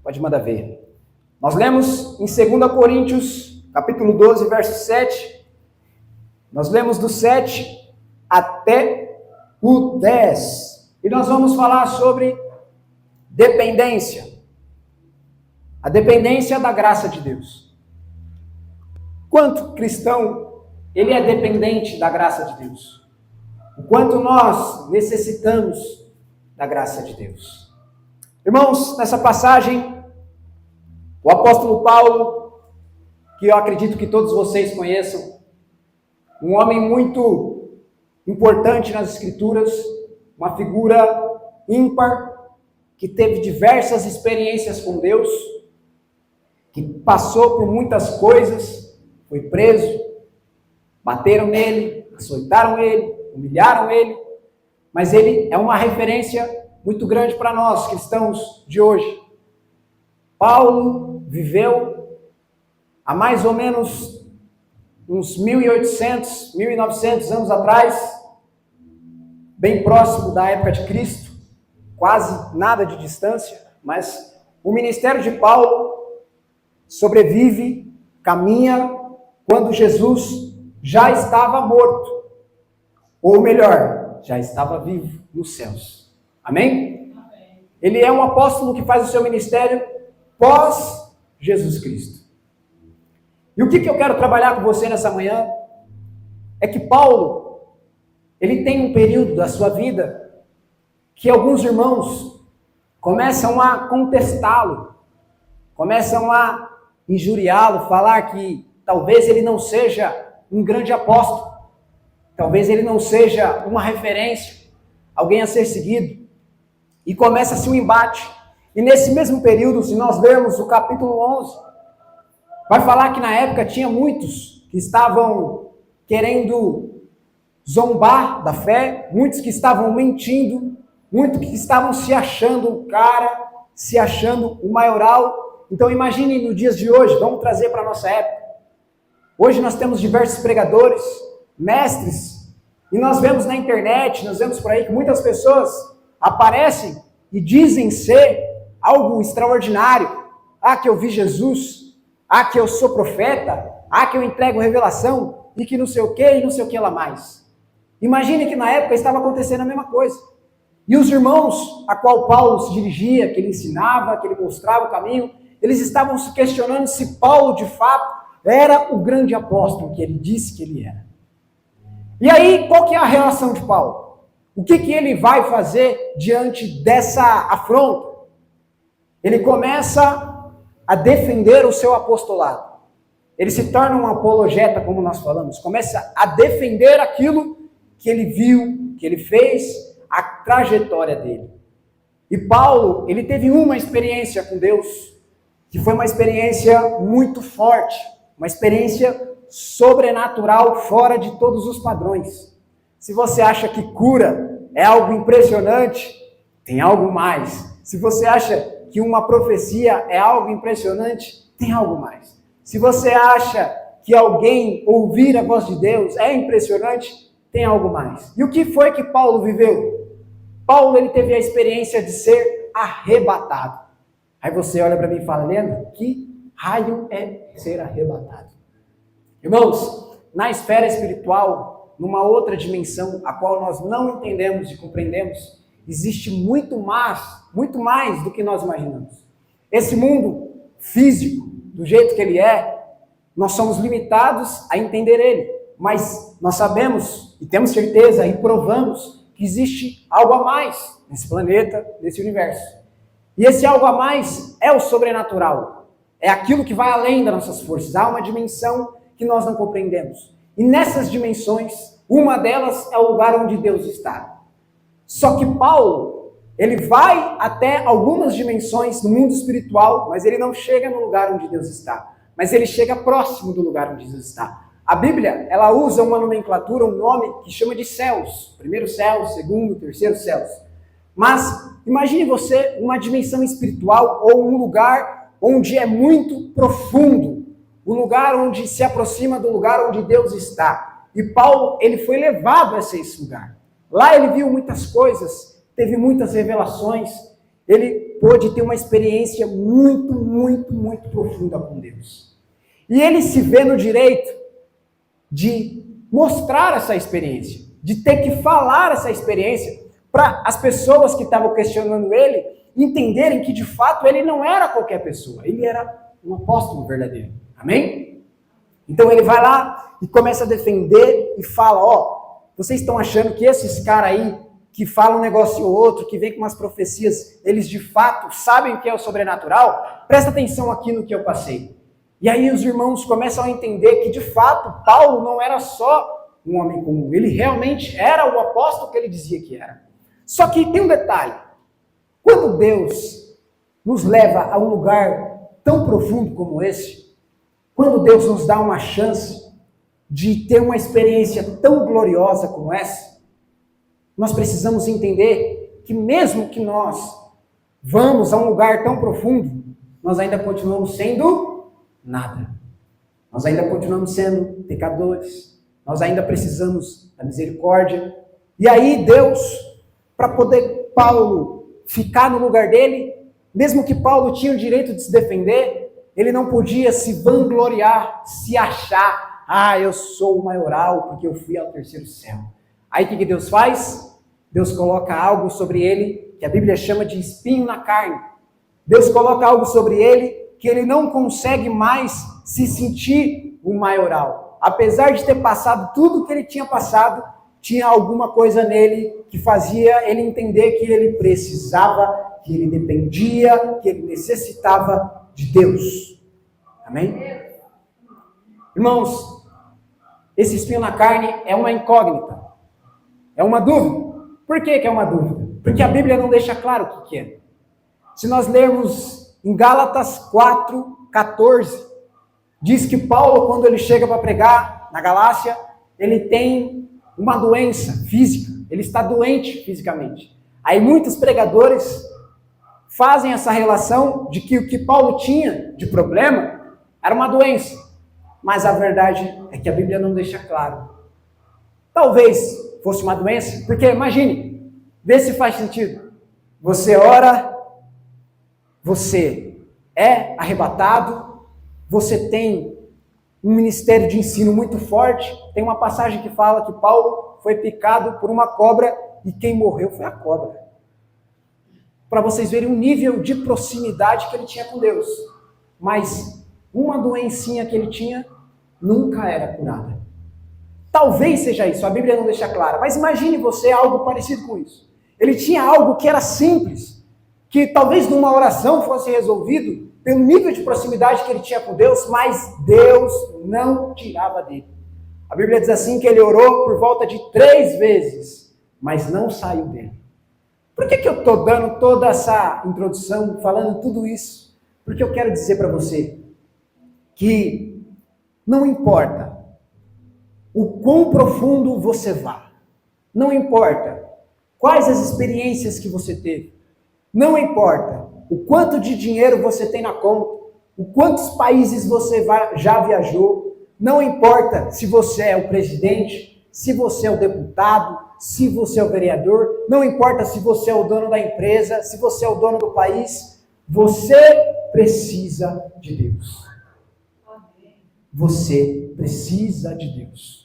Pode mandar ver. Nós lemos em 2 Coríntios, capítulo 12, verso 7. Nós lemos do 7 até o 10. E nós vamos falar sobre dependência. A dependência da graça de Deus. Quanto cristão, ele é dependente da graça de Deus. O quanto nós necessitamos da graça de Deus. Irmãos, nessa passagem, o apóstolo Paulo, que eu acredito que todos vocês conheçam, um homem muito importante nas Escrituras, uma figura ímpar, que teve diversas experiências com Deus, que passou por muitas coisas, foi preso, bateram nele, açoitaram ele, humilharam ele, mas ele é uma referência muito grande para nós, cristãos de hoje. Paulo viveu há mais ou menos uns 1.800, 1.900 anos atrás, bem próximo da época de Cristo, quase nada de distância, mas o ministério de Paulo sobrevive, caminha, quando Jesus já estava morto, ou melhor, já estava vivo nos céus. Amém? Amém. Ele é um apóstolo que faz o seu ministério pós Jesus Cristo. E o que eu quero trabalhar com você nessa manhã é que Paulo, ele tem um período da sua vida que alguns irmãos começam a contestá-lo, começam a injuriá-lo, falar que talvez ele não seja um grande apóstolo, talvez ele não seja uma referência, alguém a ser seguido, e começa-se um embate. E nesse mesmo período, se nós lermos o capítulo 11, vai falar que na época tinha muitos que estavam querendo zombar da fé, muitos que estavam mentindo, muitos que estavam se achando o cara, se achando o maioral. Então imagine nos dias de hoje, vamos trazer para a nossa época. Hoje nós temos diversos pregadores, mestres, e nós vemos na internet, nós vemos por aí que muitas pessoas aparecem e dizem ser algo extraordinário. Ah, que eu vi Jesus, ah, que eu sou profeta, ah, que eu entrego revelação, e que não sei o que, e não sei o que lá mais. Imagine que na época estava acontecendo a mesma coisa. E os irmãos a qual Paulo se dirigia, que ele ensinava, que ele mostrava o caminho, eles estavam se questionando se Paulo, de fato, era o grande apóstolo que ele disse que ele era. E aí, qual que é a reação de Paulo? O que ele vai fazer diante dessa afronta? Ele começa a defender o seu apostolado. Ele se torna um apologeta, como nós falamos. Começa a defender aquilo que ele viu, que ele fez, a trajetória dele. E Paulo, ele teve uma experiência com Deus, que foi uma experiência muito forte, uma experiência sobrenatural, fora de todos os padrões. Se você acha que cura é algo impressionante, tem algo mais. Se você acha que uma profecia é algo impressionante, tem algo mais. Se você acha que alguém ouvir a voz de Deus é impressionante, tem algo mais. E o que foi que Paulo viveu? Paulo, ele teve a experiência de ser arrebatado. Aí você olha para mim e fala, Leandro, que raio é ser arrebatado? Irmãos, na esfera espiritual, numa outra dimensão, a qual nós não entendemos e compreendemos, existe muito mais do que nós imaginamos. Esse mundo físico, do jeito que ele é, nós somos limitados a entender ele. Mas nós sabemos, e temos certeza, e provamos, que existe algo a mais nesse planeta, nesse universo. E esse algo a mais é o sobrenatural. É aquilo que vai além das nossas forças. Há uma dimensão que nós não compreendemos. E nessas dimensões, uma delas é o lugar onde Deus está. Só que Paulo, ele vai até algumas dimensões no mundo espiritual, mas ele não chega no lugar onde Deus está. Mas ele chega próximo do lugar onde Deus está. A Bíblia, ela usa uma nomenclatura, um nome que chama de céus. Primeiro céu, segundo, terceiro céus. Mas imagine você uma dimensão espiritual ou um lugar onde é muito profundo. Um lugar onde se aproxima do lugar onde Deus está. E Paulo, ele foi levado a esse lugar. Lá ele viu muitas coisas, teve muitas revelações. Ele pôde ter uma experiência muito, muito, muito profunda com Deus. E ele se vê no direito de mostrar essa experiência, de ter que falar essa experiência para as pessoas que estavam questionando ele entenderem que de fato ele não era qualquer pessoa, ele era um apóstolo verdadeiro. Amém? Então ele vai lá e começa a defender e fala, vocês estão achando que esses caras aí que falam um negócio ou outro, que vem com umas profecias, eles de fato sabem o que é o sobrenatural? Presta atenção aqui no que eu passei. E aí os irmãos começam a entender que de fato Paulo não era só um homem comum, ele realmente era o apóstolo que ele dizia que era. Só que tem um detalhe, quando Deus nos leva a um lugar tão profundo como esse, quando Deus nos dá uma chance de ter uma experiência tão gloriosa como essa, nós precisamos entender que mesmo que nós vamos a um lugar tão profundo, nós ainda continuamos sendo nada. Nós ainda continuamos sendo pecadores. Nós ainda precisamos da misericórdia. E aí Deus, para poder Paulo ficar no lugar dele, mesmo que Paulo tinha o direito de se defender, ele não podia se vangloriar, se achar, eu sou o maioral porque eu fui ao terceiro céu. Aí o que Deus faz? Deus coloca algo sobre ele, que a Bíblia chama de espinho na carne. Deus coloca algo sobre ele que ele não consegue mais se sentir o maioral. Apesar de ter passado tudo que ele tinha passado, tinha alguma coisa nele que fazia ele entender que ele precisava, que ele dependia, que ele necessitava de Deus. Amém? Irmãos, esse espinho na carne é uma incógnita, é uma dúvida. Por que é uma dúvida? Porque a Bíblia não deixa claro o que é. Se nós lermos em Gálatas 4:14, diz que Paulo, quando ele chega para pregar na Galácia, ele tem uma doença física, ele está doente fisicamente. Aí muitos pregadores fazem essa relação de que o que Paulo tinha de problema era uma doença. Mas a verdade é que a Bíblia não deixa claro. Talvez fosse uma doença, porque imagine, vê se faz sentido. Você ora, você é arrebatado, você tem um ministério de ensino muito forte. Tem uma passagem que fala que Paulo foi picado por uma cobra e quem morreu foi a cobra. Para vocês verem o nível de proximidade que ele tinha com Deus. Mas uma doencinha que ele tinha nunca era curada. Talvez seja isso, a Bíblia não deixa claro, mas imagine você algo parecido com isso. Ele tinha algo que era simples, que talvez numa oração fosse resolvido pelo nível de proximidade que ele tinha com Deus, mas Deus não tirava dele. A Bíblia diz assim que ele orou por volta de 3 vezes, mas não saiu dele. Por que eu estou dando toda essa introdução, falando tudo isso? Porque eu quero dizer para você que não importa o quão profundo você vá, não importa quais as experiências que você teve, não importa o quanto de dinheiro você tem na conta, o quantos países você já viajou, não importa se você é o presidente, se você é o deputado, se você é o vereador, não importa se você é o dono da empresa, se você é o dono do país, você precisa de Deus. Você precisa de Deus.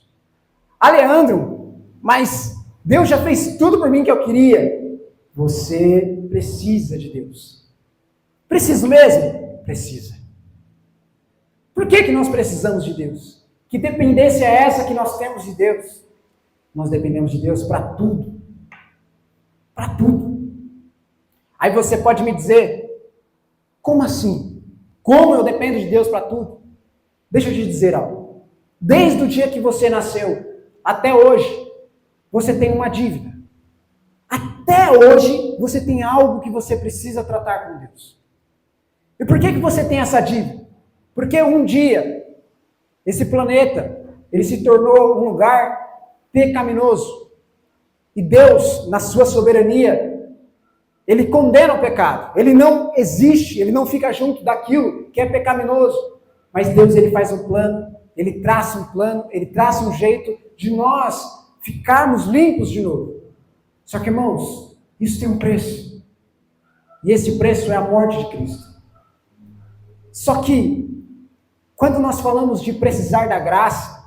Leandro, mas Deus já fez tudo por mim que eu queria. Você precisa de Deus. Preciso mesmo? Precisa. Por que nós precisamos de Deus? Que dependência é essa que nós temos de Deus? Nós dependemos de Deus para tudo. Para tudo. Aí você pode me dizer, como assim? Como eu dependo de Deus para tudo? Deixa eu te dizer algo. Desde o dia que você nasceu até hoje, você tem uma dívida. Até hoje, você tem algo que você precisa tratar com Deus. E por que você tem essa dívida? Porque um dia, esse planeta, ele se tornou um lugar pecaminoso. E Deus, na sua soberania, ele condena o pecado. Ele não existe, ele não fica junto daquilo que é pecaminoso. Mas Deus, ele faz um plano, ele traça um plano, ele traça um jeito de nós ficarmos limpos de novo. Só que, irmãos, isso tem um preço. E esse preço é a morte de Cristo. Só que, quando nós falamos de precisar da graça,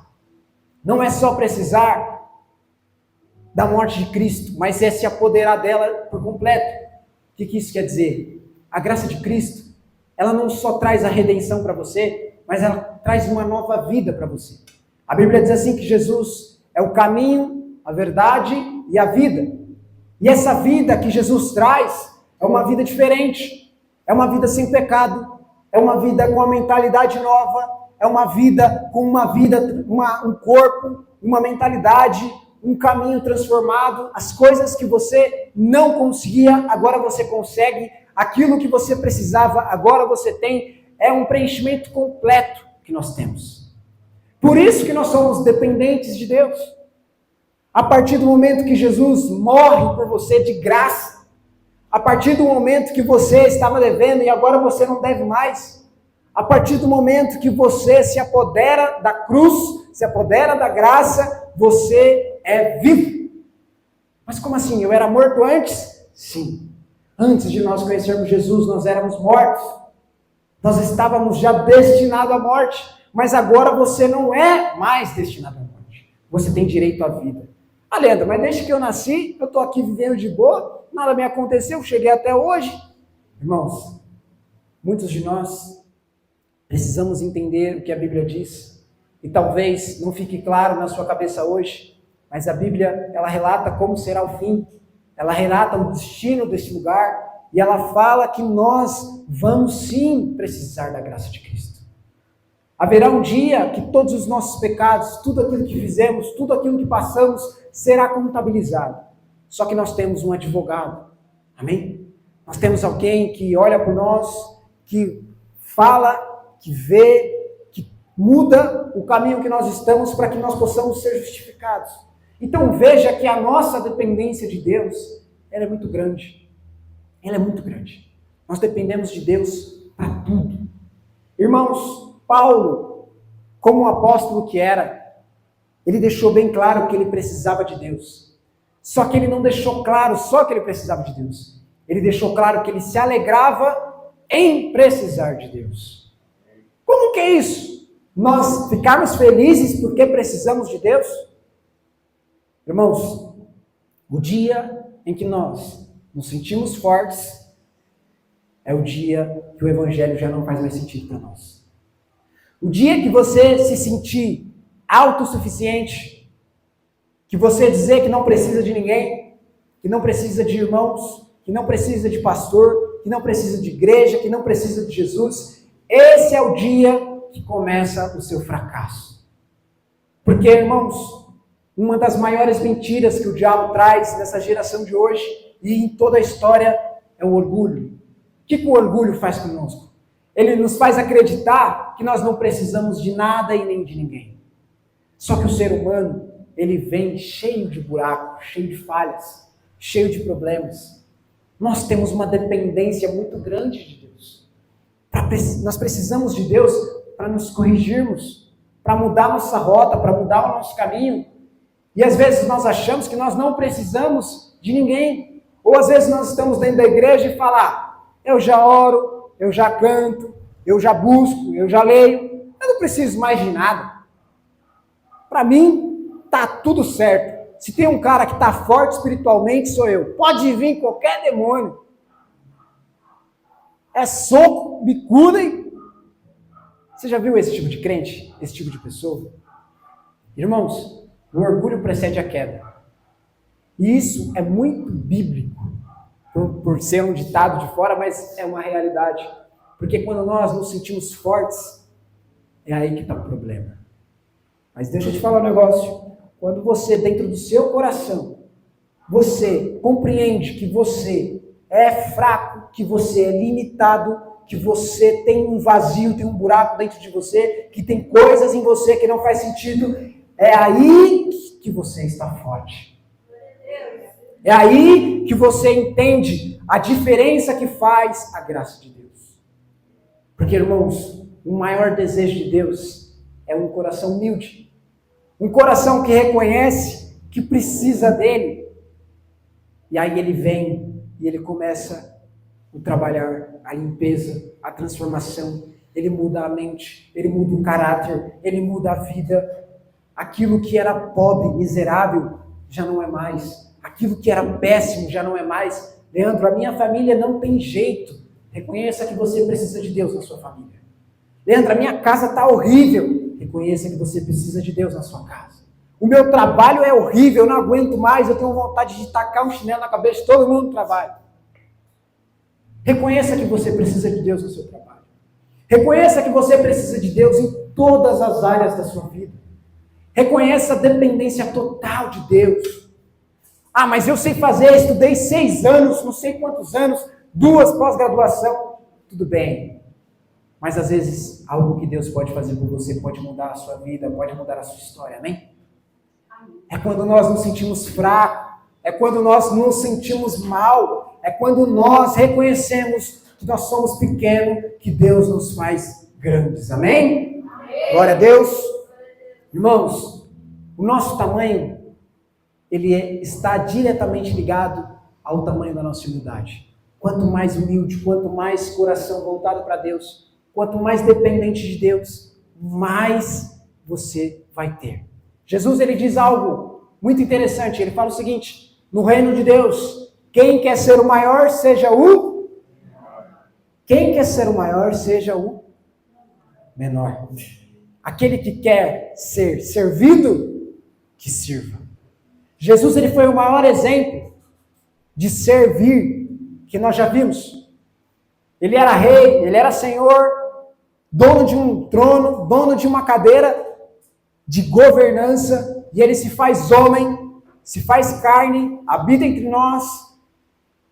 não é só precisar da morte de Cristo, mas é se apoderar dela por completo. O que isso quer dizer? A graça de Cristo, ela não só traz a redenção para você, mas ela traz uma nova vida para você. A Bíblia diz assim que Jesus é o caminho, a verdade e a vida. E essa vida que Jesus traz é uma vida diferente, é uma vida sem pecado, é uma vida com uma mentalidade nova, é uma vida com um corpo, uma mentalidade, um caminho transformado. As coisas que você não conseguia, agora você consegue. Aquilo que você precisava, agora você tem. É um preenchimento completo que nós temos. Por isso que nós somos dependentes de Deus. A partir do momento que Jesus morre por você de graça, a partir do momento que você estava devendo e agora você não deve mais, a partir do momento que você se apodera da cruz, se apodera da graça, você é vivo. Mas como assim? Eu era morto antes? Sim. Antes de nós conhecermos Jesus, nós éramos mortos. Nós estávamos já destinados à morte. Mas agora você não é mais destinado à morte. Você tem direito à vida. Ah, Leandro, mas desde que eu nasci, eu estou aqui vivendo de boa, nada me aconteceu, cheguei até hoje. Irmãos, muitos de nós precisamos entender o que a Bíblia diz. E talvez não fique claro na sua cabeça hoje, mas a Bíblia, ela relata como será o fim. Ela relata o destino desse lugar. E ela fala que nós vamos sim precisar da graça de Cristo. Haverá um dia que todos os nossos pecados, tudo aquilo que fizemos, tudo aquilo que passamos, será contabilizado. Só que nós temos um advogado. Amém? Nós temos alguém que olha por nós, que fala, que vê, que muda o caminho que nós estamos para que nós possamos ser justificados. Então veja que a nossa dependência de Deus, ela é muito grande. Ela é muito grande. Nós dependemos de Deus para tudo. Irmãos, Paulo, como um apóstolo que era, ele deixou bem claro que ele precisava de Deus. Só que ele não deixou claro só que ele precisava de Deus. Ele deixou claro que ele se alegrava em precisar de Deus. Como que é isso? Nós ficarmos felizes porque precisamos de Deus? Irmãos, o dia em que nós nos sentimos fortes é o dia que o Evangelho já não faz mais sentido para nós. O dia que você se sentir autossuficiente, que você dizer que não precisa de ninguém, que não precisa de irmãos, que não precisa de pastor, que não precisa de igreja, que não precisa de Jesus, esse é o dia que começa o seu fracasso. Porque, irmãos, uma das maiores mentiras que o diabo traz nessa geração de hoje e em toda a história é o orgulho. O que o orgulho faz conosco? Ele nos faz acreditar que nós não precisamos de nada e nem de ninguém. Só que o ser humano, ele vem cheio de buracos, cheio de falhas, cheio de problemas. Nós temos uma dependência muito grande de Deus. Nós precisamos de Deus para nos corrigirmos, para mudar nossa rota, para mudar o nosso caminho. E às vezes nós achamos que nós não precisamos de ninguém. Ou às vezes nós estamos dentro da igreja e falar, eu já oro, eu já canto, eu já busco, eu já leio, eu não preciso mais de nada. Para mim, tá tudo certo. Se tem um cara que está forte espiritualmente, sou eu. Pode vir qualquer demônio. É soco, bicuda e... Você já viu esse tipo de crente? Esse tipo de pessoa? Irmãos, o orgulho precede a queda. E isso é muito bíblico. Por ser um ditado de fora, mas é uma realidade. Porque quando nós nos sentimos fortes, é aí que está o problema. Mas deixa eu te falar um negócio. Quando você, dentro do seu coração, você compreende que você é fraco, que você é limitado, que você tem um vazio, tem um buraco dentro de você, que tem coisas em você que não faz sentido, é aí que você está forte. É aí que você entende a diferença que faz a graça de Deus. Porque, irmãos, o maior desejo de Deus é um coração humilde. Um coração que reconhece que precisa dele. E aí ele vem e ele começa o trabalhar, a limpeza, a transformação. Ele muda a mente, ele muda o caráter, ele muda a vida. Aquilo que era pobre, miserável, já não é mais. Aquilo que era péssimo já não é mais. Leandro, a minha família não tem jeito. Reconheça que você precisa de Deus na sua família. Leandro, a minha casa está horrível. Reconheça que você precisa de Deus na sua casa. O meu trabalho é horrível, eu não aguento mais, eu tenho vontade de tacar um chinelo na cabeça de todo mundo no trabalho. Reconheça que você precisa de Deus no seu trabalho. Reconheça que você precisa de Deus em todas as áreas da sua vida. Reconheça a dependência total de Deus. Ah, mas eu sei fazer, estudei 6 anos, não sei quantos anos, 2 pós-graduação. Tudo bem. Mas às vezes, algo que Deus pode fazer por você pode mudar a sua vida, pode mudar a sua história, amém? É quando nós nos sentimos fracos, é quando nós nos sentimos mal, é quando nós reconhecemos que nós somos pequenos, que Deus nos faz grandes, amém? Amém. Glória a Deus. Irmãos, o nosso tamanho, ele está diretamente ligado ao tamanho da nossa humildade. Quanto mais humilde, quanto mais coração voltado para Deus, quanto mais dependente de Deus, mais você vai ter. Jesus, ele diz algo muito interessante, ele fala o seguinte: no reino de Deus, quem quer ser o maior, seja o... Quem quer ser o maior, seja o menor. Aquele que quer ser servido, que sirva. Jesus, ele foi o maior exemplo de servir que nós já vimos. Ele era rei, ele era senhor, dono de um trono, dono de uma cadeira de governança, e ele se faz homem, se faz carne, habita entre nós,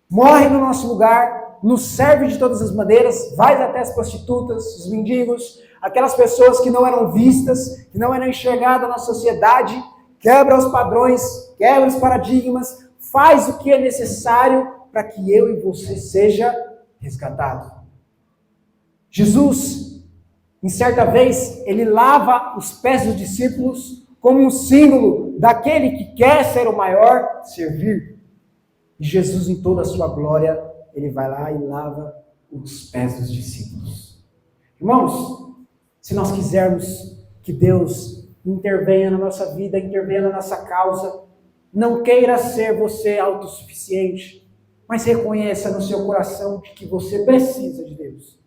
morre no nosso lugar, nos serve de todas as maneiras, vai até as prostitutas, os mendigos, aquelas pessoas que não eram vistas, que não eram enxergadas na sociedade, quebra os padrões, quebra os paradigmas, faz o que é necessário para que eu e você seja resgatado. Jesus, em certa vez, ele lava os pés dos discípulos como um símbolo daquele que quer ser o maior, servir. E Jesus, em toda a sua glória, ele vai lá e lava os pés dos discípulos. Irmãos, se nós quisermos que Deus intervenha na nossa vida, intervenha na nossa causa, não queira ser você autossuficiente, mas reconheça no seu coração de que você precisa de Deus.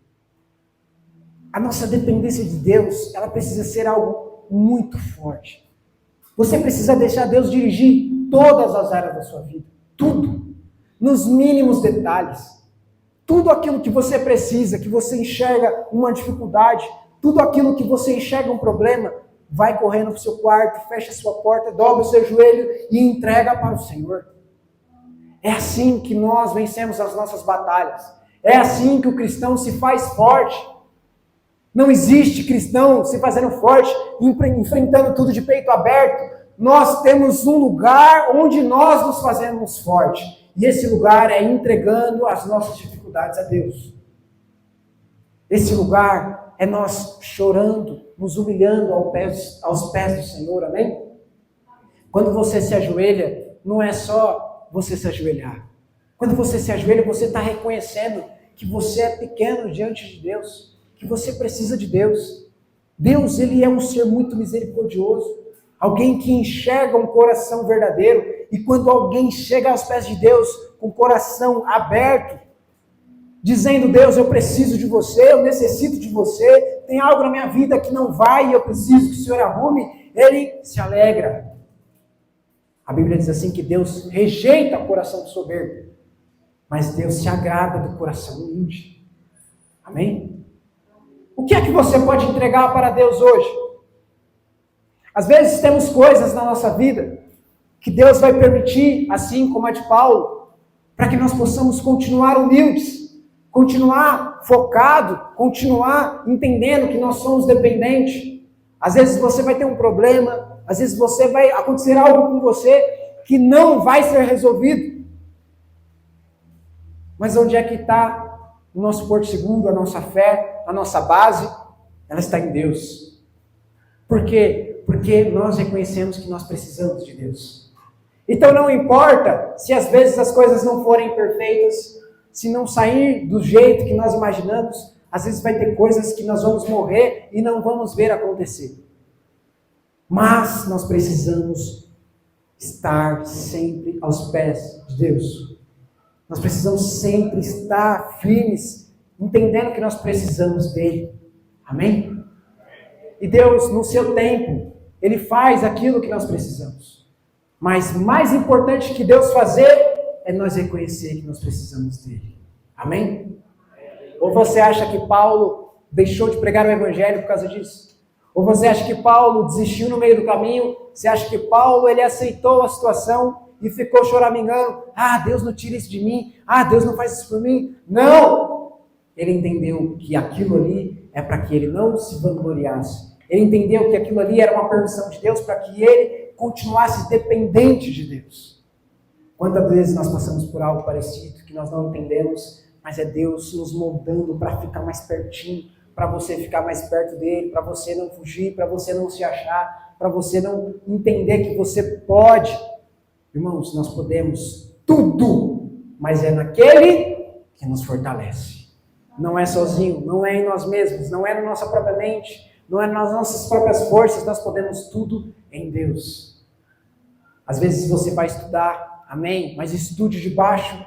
A nossa dependência de Deus, ela precisa ser algo muito forte. Você precisa deixar Deus dirigir todas as áreas da sua vida. Tudo. Nos mínimos detalhes. Tudo aquilo que você precisa, que você enxerga uma dificuldade, tudo aquilo que você enxerga um problema, vai correndo para o seu quarto, fecha a sua porta, dobra o seu joelho e entrega para o Senhor. É assim que nós vencemos as nossas batalhas. É assim que o cristão se faz forte. Não existe cristão se fazendo forte, enfrentando tudo de peito aberto. Nós temos um lugar onde nós nos fazemos forte. E esse lugar é entregando as nossas dificuldades a Deus. Esse lugar é nós chorando, nos humilhando aos pés do Senhor, amém? Quando você se ajoelha, não é só você se ajoelhar. Quando você se ajoelha, você está reconhecendo que você é pequeno diante de Deus, que você precisa de Deus. Deus, ele é um ser muito misericordioso, alguém que enxerga um coração verdadeiro, e quando alguém chega aos pés de Deus com o coração aberto, dizendo: Deus, eu preciso de você, eu necessito de você, tem algo na minha vida que não vai e eu preciso que o Senhor arrume, ele se alegra. A Bíblia diz assim que Deus rejeita o coração soberbo, mas Deus se agrada do coração humilde. Amém? O que é que você pode entregar para Deus hoje? Às vezes temos coisas na nossa vida que Deus vai permitir, assim como a de Paulo, para que nós possamos continuar humildes, continuar focado, continuar entendendo que nós somos dependentes. Às vezes você vai ter um problema, às vezes vai acontecer algo com você que não vai ser resolvido. Mas onde é que está o nosso porto seguro, a nossa fé, a nossa base? Ela está em Deus. Por quê? Porque nós reconhecemos que nós precisamos de Deus. Então não importa se às vezes as coisas não forem perfeitas, se não sair do jeito que nós imaginamos, às vezes vai ter coisas que nós vamos morrer e não vamos ver acontecer. Mas nós precisamos estar sempre aos pés de Deus. Nós precisamos sempre estar firmes, entendendo que nós precisamos dele. Amém? E Deus, no seu tempo, Ele faz aquilo que nós precisamos. Mas mais importante que Deus fazer, é nós reconhecer que nós precisamos dele. Amém? Ou você acha que Paulo deixou de pregar o Evangelho por causa disso? Ou você acha que Paulo desistiu no meio do caminho? Você acha que Paulo, ele aceitou a situação e ficou choramingando? Ah, Deus não tira isso de mim. Ah, Deus não faz isso por mim. Não! Ele entendeu que aquilo ali é para que ele não se vangloriasse. Ele entendeu que aquilo ali era uma permissão de Deus para que ele continuasse dependente de Deus. Quantas vezes nós passamos por algo parecido que nós não entendemos, mas é Deus nos moldando para ficar mais pertinho, para você ficar mais perto dele, para você não fugir, para você não se achar, para você não entender que você pode. Irmãos, nós podemos tudo, mas é naquele que nos fortalece. Não é sozinho, não é em nós mesmos, não é na nossa própria mente, não é nas nossas próprias forças, nós podemos tudo em Deus. Às vezes você vai estudar, amém, mas estude debaixo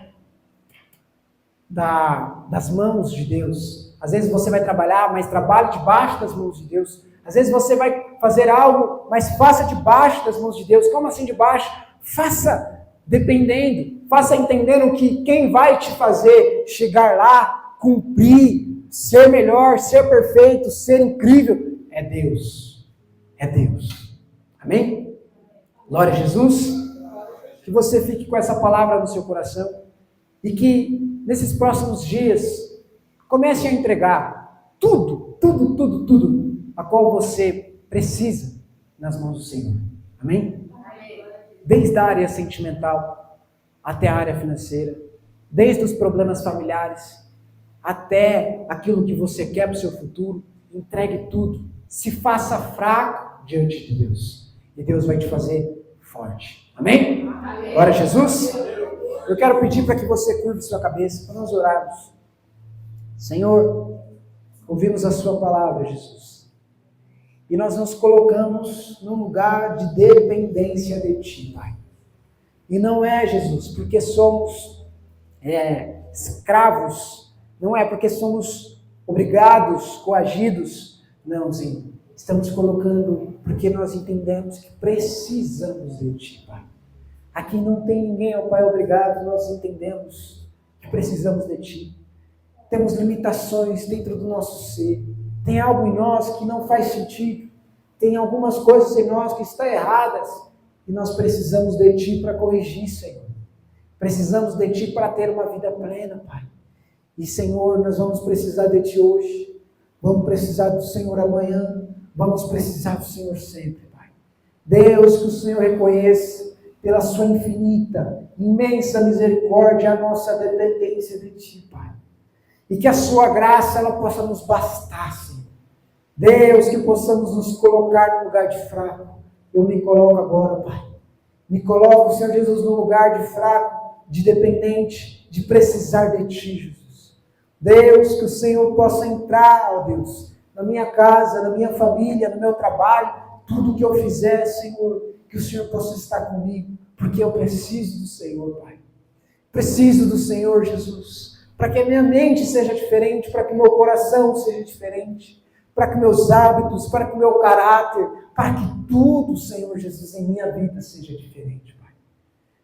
das mãos de Deus. Às vezes você vai trabalhar, mas trabalhe debaixo das mãos de Deus. Às vezes você vai fazer algo, mas faça debaixo das mãos de Deus. Como assim debaixo? Faça dependendo, faça entendendo que quem vai te fazer chegar lá, cumprir, ser melhor, ser perfeito, ser incrível, é Deus. É Deus. Amém? Glória a Jesus. Que você fique com essa palavra no seu coração e que nesses próximos dias comece a entregar tudo a qual você precisa nas mãos do Senhor. Amém? Desde a área sentimental até a área financeira, desde os problemas familiares até aquilo que você quer para o seu futuro, entregue tudo. Se faça fraco diante de Deus. E Deus vai te fazer forte. Amém? Glória a Jesus. Eu quero pedir para que você curve sua cabeça, para nós orarmos. Senhor, ouvimos a sua palavra, Jesus. E nós nos colocamos num lugar de dependência de Ti, Pai. E não é, Jesus, porque somos escravos, não é porque somos obrigados, coagidos, não, Senhor. Estamos colocando porque nós entendemos que precisamos de Ti, Pai. Aqui não tem ninguém, ó Pai, obrigado, nós entendemos que precisamos de Ti. Temos limitações dentro do nosso ser. Tem algo em nós que não faz sentido. Tem algumas coisas em nós que estão erradas. E nós precisamos de Ti para corrigir, Senhor. Precisamos de Ti para ter uma vida plena, Pai. E, Senhor, nós vamos precisar de Ti hoje. Vamos precisar do Senhor amanhã. Vamos precisar do Senhor sempre, Pai. Deus, que o Senhor reconheça pela sua infinita, imensa misericórdia a nossa dependência de Ti, Pai. E que a sua graça ela possa nos bastar, Senhor. Deus, que possamos nos colocar no lugar de fraco. Eu me coloco agora, Pai. Me coloco, Senhor Jesus, no lugar de fraco, de dependente, de precisar de Ti, Jesus. Deus, que o Senhor possa entrar, ó Deus, na minha casa, na minha família, no meu trabalho, tudo que eu fizer, Senhor, que o Senhor possa estar comigo, porque eu preciso do Senhor, Pai. Preciso do Senhor, Jesus, para que a minha mente seja diferente, para que meu coração seja diferente, para que meus hábitos, para que o meu caráter, para que tudo, Senhor Jesus, em minha vida seja diferente, Pai.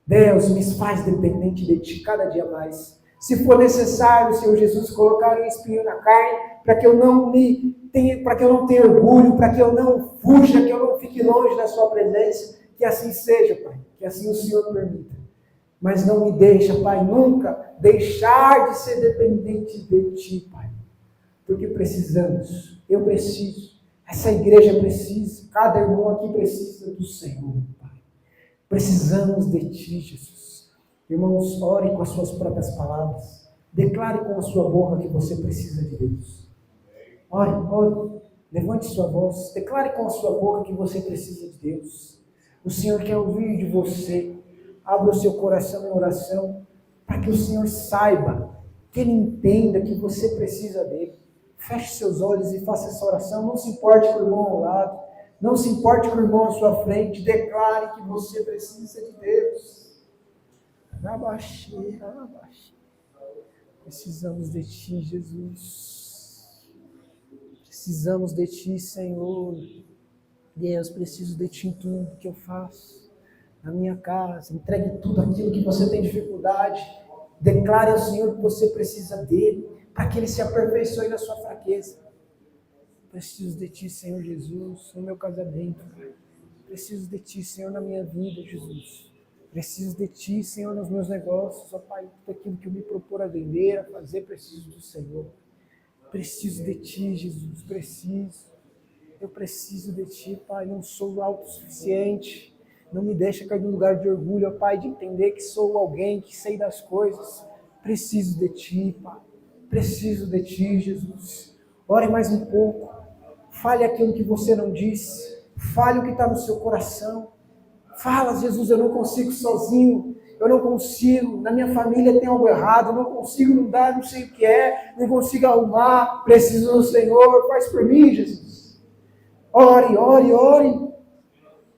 Deus, me faz dependente de Ti cada dia mais. Se for necessário, Senhor Jesus, colocar um espinho na carne, para que eu não tenha orgulho, para que eu não fuja, que eu não fique longe da Sua presença, que assim seja, Pai, que assim o Senhor permita. Mas não me deixa, Pai, nunca deixar de ser dependente de Ti, Pai. Porque precisamos, eu preciso, essa igreja precisa, cada irmão aqui precisa do Senhor, Pai. Precisamos de Ti, Jesus. Irmãos, ore com as suas próprias palavras. Declare com a sua boca que você precisa de Deus. Ore, levante sua voz. Declare com a sua boca que você precisa de Deus. O Senhor quer ouvir de você. Abra o seu coração em oração para que o Senhor saiba Que ele entenda que você precisa dele. Feche seus olhos e faça essa oração. Não se importe com o irmão ao lado. Não se importe com o irmão à sua frente. Declare que você precisa de Deus. Precisamos de Ti, Jesus. Precisamos de Ti, Senhor. Deus, preciso de Ti em tudo que eu faço. Na minha casa, entregue tudo aquilo que você tem dificuldade. Declare ao Senhor que você precisa dEle, para que Ele se aperfeiçoe na sua fraqueza. Preciso de Ti, Senhor Jesus, no meu casamento. Preciso de Ti, Senhor, na minha vida, Jesus. Preciso de Ti, Senhor, nos meus negócios. Ó Pai, tudo aquilo que eu me propor a vender, a fazer, preciso do Senhor. Preciso de Ti, Jesus, preciso. Eu preciso de Ti, Pai, não sou autossuficiente. Não me deixa cair num lugar de orgulho, ó Pai, de entender que sou alguém, que sei das coisas. Preciso de Ti, Pai. Preciso de Ti, Jesus. Ore mais um pouco. Fale aquilo que você não disse. Fale o que está no seu coração. Fala, Jesus, eu não consigo sozinho. Eu não consigo. Na minha família tem algo errado. Eu não consigo mudar, não sei o que é. Não consigo arrumar. Preciso do Senhor. Faz por mim, Jesus. Ore, ore, ore.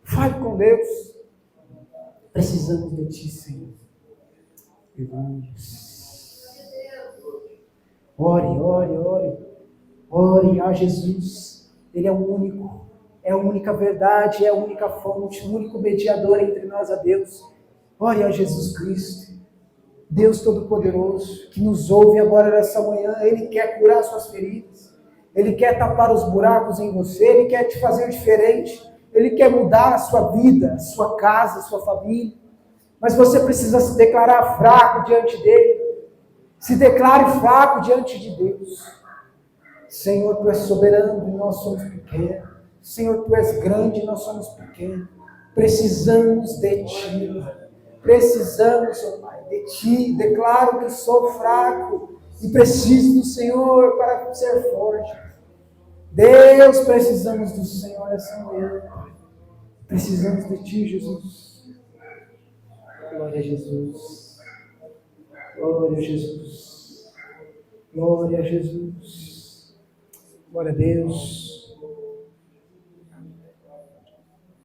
Fale com Deus. Precisamos de Ti, Senhor. Ore, ore, ore. Ore a Jesus. Ele é o único. É a única verdade, é a única fonte, o único mediador entre nós a Deus. Ore a Jesus Cristo. Deus Todo-Poderoso, que nos ouve agora nessa manhã. Ele quer curar suas feridas. Ele quer tapar os buracos em você. Ele quer te fazer diferente. Ele quer mudar a sua vida, a sua casa, a sua família. Mas você precisa se declarar fraco diante dele. Se declare fraco diante de Deus. Senhor, Tu és soberano e nós somos pequenos. Senhor, Tu és grande e nós somos pequenos. Precisamos de Ti. Precisamos, ó Pai, de Ti. Declaro que sou fraco e preciso do Senhor para ser forte. Deus, precisamos do Senhor essa manhã. Precisamos de Ti, Jesus. Glória a Jesus. Glória a Jesus. Glória a Jesus. Glória a Deus.